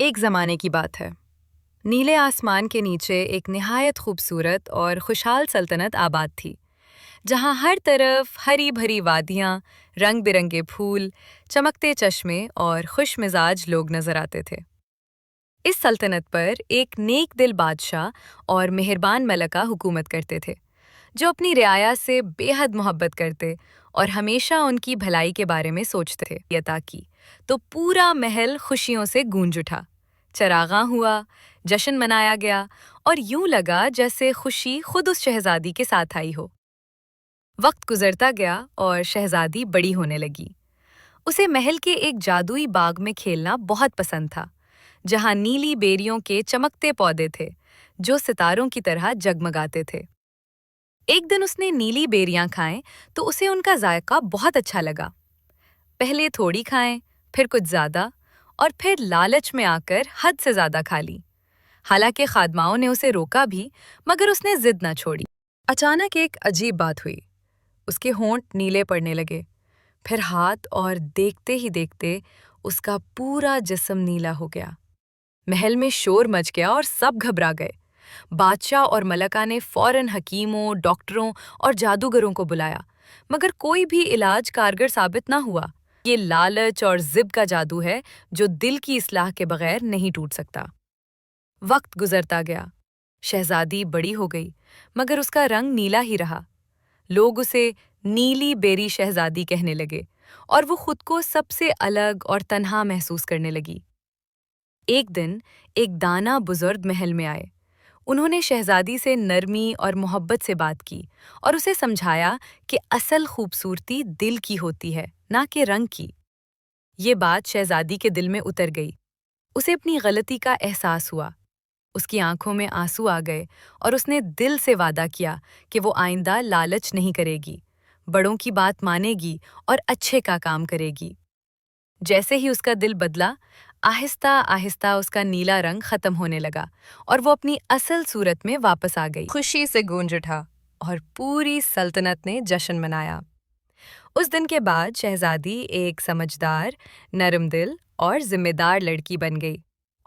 ایک زمانے کی بات ہے۔ نیلے آسمان کے نیچے ایک نہایت خوبصورت اور خوشحال سلطنت آباد تھی، جہاں ہر طرف ہری بھری وادیاں، رنگ برنگے پھول، چمکتے چشمے اور خوش مزاج لوگ نظر آتے تھے۔ اس سلطنت پر ایک نیک دل بادشاہ اور مہربان ملکہ حکومت کرتے تھے، جو اپنی رعایا سے بے حد محبت کرتے اور ہمیشہ ان کی بھلائی کے بارے میں سوچتے تھے۔ عطا کی تو پورا محل خوشیوں سے گونج اٹھا، چراغاں ہوا، جشن منایا گیا اور یوں لگا جیسے خوشی خود اس شہزادی کے ساتھ آئی ہو۔ وقت گزرتا گیا اور شہزادی بڑی ہونے لگی۔ اسے محل کے ایک جادوئی باغ میں کھیلنا بہت پسند تھا، جہاں نیلی بیریوں کے چمکتے پودے تھے جو ستاروں کی طرح جگمگاتے تھے۔ ایک دن اس نے نیلی بیریاں کھائیں تو اسے ان کا ذائقہ بہت اچھا لگا۔ پہلے تھوڑی کھائیں، پھر کچھ زیادہ، اور پھر لالچ میں آ کر حد سے زیادہ کھا لی۔ حالانکہ خادماؤں نے اسے روکا بھی، مگر اس نے ضد نہ چھوڑی۔ اچانک ایک عجیب بات ہوئی۔ اس کے ہونٹ نیلے پڑنے لگے، پھر ہاتھ، اور دیکھتے ہی دیکھتے اس کا پورا جسم نیلا ہو گیا۔ محل میں شور مچ گیا اور سب گھبرا گئے۔ بادشاہ اور ملکہ نے فوراً حکیموں، ڈاکٹروں اور جادوگروں کو بلایا، مگر کوئی بھی علاج کارگر ثابت نہ ہوا۔ یہ لالچ اور ضد کا جادو ہے جو دل کی اصلاح کے بغیر نہیں ٹوٹ سکتا۔ وقت گزرتا گیا، شہزادی بڑی ہو گئی، مگر اس کا رنگ نیلا ہی رہا۔ لوگ اسے نیلی بیری شہزادی کہنے لگے اور وہ خود کو سب سے الگ اور تنہا محسوس کرنے لگی۔ ایک دن ایک دانا بزرگ محل میں آئے۔ انہوں نے شہزادی سے نرمی اور محبت سے بات کی اور اسے سمجھایا کہ اصل خوبصورتی دل کی ہوتی ہے، نہ کہ رنگ کی۔ یہ بات شہزادی کے دل میں اتر گئی۔ اسے اپنی غلطی کا احساس ہوا۔ اس کی آنکھوں میں آنسو آ گئے اور اس نے دل سے وعدہ کیا کہ وہ آئندہ لالچ نہیں کرے گی، بڑوں کی بات مانے گی اور اچھے کا کام کرے گی۔ جیسے ہی اس کا دل بدلا، آہستہ آہستہ اس کا نیلا رنگ ختم ہونے لگا اور وہ اپنی اصل صورت میں واپس آ گئی۔ خوشی سے گونج اٹھا اور پوری سلطنت نے جشن منایا۔ اس دن کے بعد شہزادی ایک سمجھدار، نرم دل اور ذمہ دار لڑکی بن گئی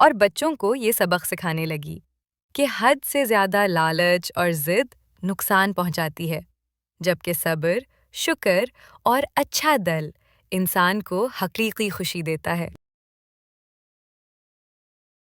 اور بچوں کو یہ سبق سکھانے لگی کہ حد سے زیادہ لالچ اور ضد نقصان پہنچاتی ہے، جبکہ صبر، شکر اور اچھا دل انسان کو حقیقی خوشی دیتا ہے۔